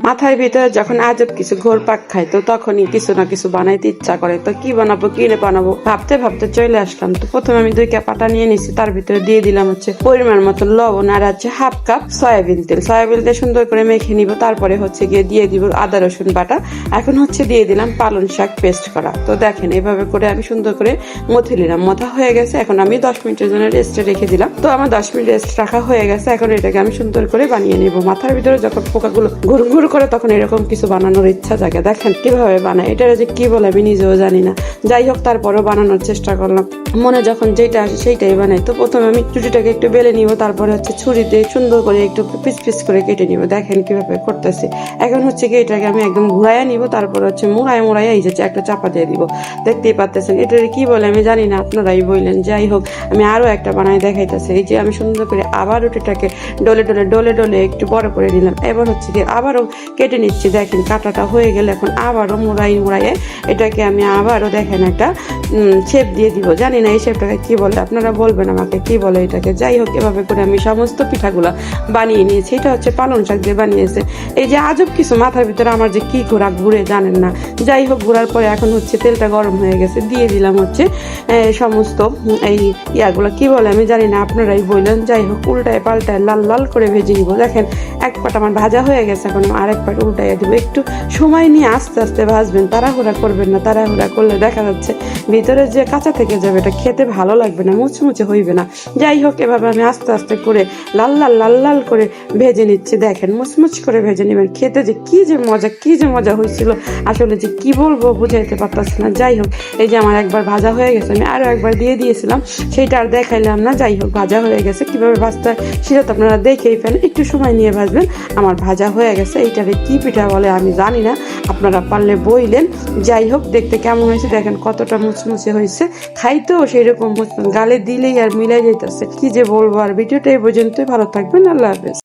মাথার ভিতরে যখন আজব কিছু ঘোরপাক খায় তো তখনই কিছু না কিছু বানাইতে ইচ্ছা করে। তো কি বানাবো ভাবতে ভাবতে চলে আসলাম। তো প্রথমে আমি 2 কাপ আটা নিয়ে নিচ্ছি, তার ভিতরে দিয়ে দিলাম হচ্ছে পরিমাণ মতো লবণ আর হচ্ছে হাফ কাপ সয়াবিন তেল সুন্দর করে মেখে নিব। তারপরে হচ্ছে গিয়ে দিয়ে দিব আদা রসুন বাটা। এখন হচ্ছে দিয়ে দিলাম পালং শাক পেস্ট করা। তো দেখেন এভাবে করে আমি সুন্দর করে মথে নিলাম। মথা হয়ে গেছে, এখন আমি 10 মিনিটের জন্য রেস্টে রেখে দিলাম। তো আমার 10 মিনিট রেস্ট রাখা হয়ে গেছে। এখন এটাকে আমি সুন্দর করে বানিয়ে নিব। মাথার ভিতরে যখন পোকাগুলো ঘুর ঘুর করে তখন এরকম কিছু বানানোর ইচ্ছা জাগে। দেখেন কিভাবে বানায়, এটা যে কি বলে আমি নিজেও জানি না। যাই হোক তারপরেও বানানোর চেষ্টা করলাম, মনে যখন যেটা আসে সেইটাই বানাই। তো প্রথমে আমি চুটিটাকে একটু বেলে নিব, তারপরে হচ্ছে ছুরি দিয়ে সুন্দর করে একটু পিস পিস করে কেটে নিব। দেখেন কিভাবে করতেছি। এখন হচ্ছে কি এটাকে আমি একদম ঘুরাইয়া নিব, তারপর হচ্ছে মুড়াইয়া এই যে একটা চাপা দিয়ে দিব। দেখতেই পাচ্ছেন এটা কি বলে আমি জানি না, আপনারাই বললেন। যাই হোক আমি আরো একটা বানাই দেখাইতেছি। এই যে আমি সুন্দর করে আবার রুটিটাকে ডলে একটু বড় করে নিলাম। এবার হচ্ছে কি আবারও কেটে নিচ্ছি। দেখেন কাটাটা হয়ে গেলে এখন আবারও মুড়াইয়ে এটাকে আমি আবারও দেখেন একটা শেপ দিয়ে দিব। জানি না এই শেপটাকে কি বলে, আপনারা বলবেন আমাকে কি বলে এটাকে। যাই হোক এভাবে করে আমি সমস্ত পিঠাগুলো বানিয়ে নিয়েছি। এটা হচ্ছে পালং শাক দিয়ে বানিয়েছে। এই যে আজব কিছু মাথার ভিতরে আমার যে কি ঘুরে জানেন না। যাই হোক ঘোরার পরে এখন হচ্ছে তেলটা গরম হয়ে গেছে, দিয়ে দিলাম হচ্ছে সমস্ত এই ইয়াগুলো কি বলে আমি জানি না, আপনারাই বললেন। যাই হোক উল্টায় পাল্টায় লাল লাল করে ভেজে নিব। দেখেন এক পাট আমার ভাজা হয়ে গেছে, এখন আরেক পাট উল্টাইয়া দিব। একটু সময় নিয়ে আস্তে আস্তে ভাজবেন, তাড়াহুড়া করবেন না। তাড়াহুড়া করলে দেখা যাচ্ছে ভিতরে যে কাঁচা থেকে যাবে, এটা খেতে ভালো লাগবে না, মুচমুচে হইবে না। যাই হোক এভাবে আমি আস্তে আস্তে করে লাল লাল করে ভেজে নিচ্ছি। দেখেন মুচমুচ করে ভেজে নেবেন, খেতে যে কি যে মজা হয়েছিল আসলে যে কি বলবো বুঝাইতে পারতাছি না। যাই হোক এই যে আমার একবার ভাজা হয়ে গেছে, আমি আরো একবার দিয়ে দিয়েছিলাম, সেইটা আর দেখাইলাম না। যাই হোক ভাজা হয়ে গেছে, কিভাবে ভাজতে হয় সেটা তো আপনারা দেখেই ফেলেন। একটু সময় নিয়ে ভাজবেন। আমার ভাজা হয়ে গেছে। এইটারে কি পিঠা বলে আমি জানি না, আপনারা পারলে বইলেন। যাই হোক দেখতে কেমন হয়েছে দেখেন, কতটা মুচমুচে হয়েছে, খাইতেও সেই রকম গালে দিলেই আর মিলাই যাইতেছে। কি যে বলবো আর, ভিডিওটা এই পর্যন্তই। ভালো থাকবেন, আল্লাহ হাফেজ।